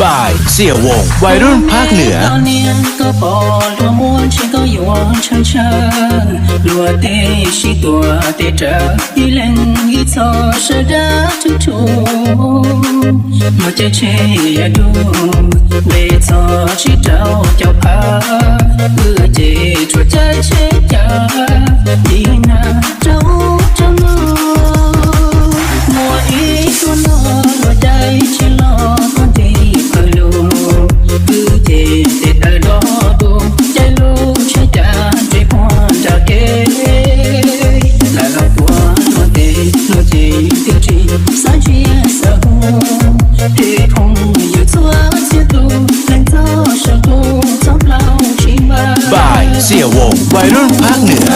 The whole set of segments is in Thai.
บ่ายเสี่ยววงวัยรุ่นภาคเหนือก็ปอลัวม้วนฉันก็อยู่ชันชันลัวเตชิตัวเตจอีเล่งอีโซเสดาทุทุมาเจเชยดูเบโซชิเจ้าเจ้าพาเจชัวใจเชจาดีนาเจ้าจังมัวอีตัวนอหัวใจชิลอคนที่พลูเจเตตดอดูใจลูกใช้จานใจพรจากเกลาลาตัวโนเตโนเจติจีสายเชียสะหูเทพงอยู่ตัวเสียดูแรงเท่าชะกูจอมเล่าชิมาบ่ายเสี่ยววงวัยรุ่นภาคเหนือ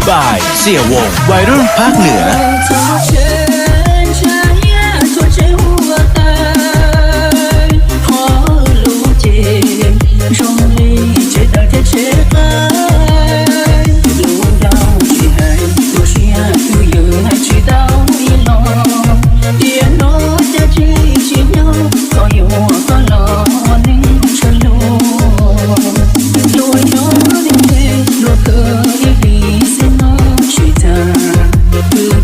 บ่ายเสี่ยววงวัยรุ่นภาคเหนือ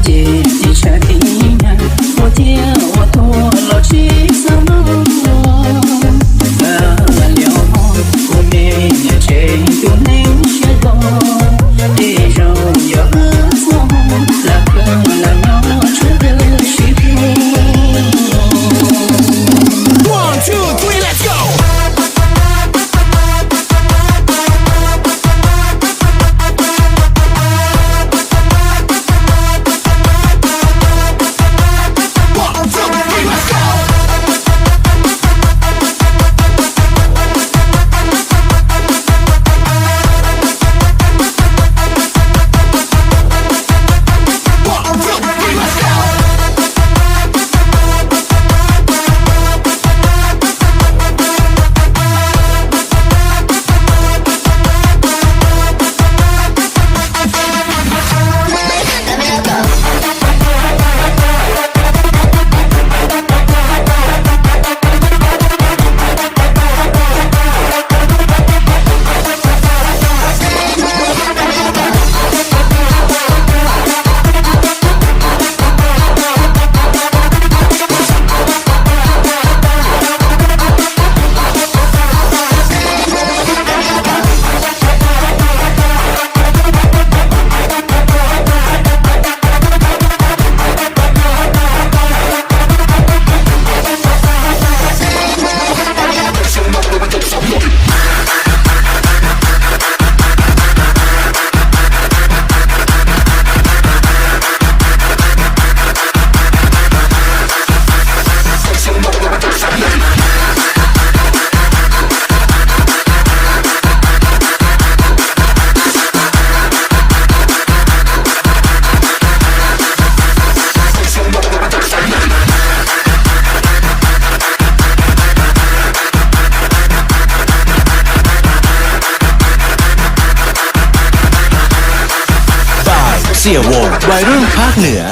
เจติชา เสี่ยวงวัยรุ่นภาคเหนือ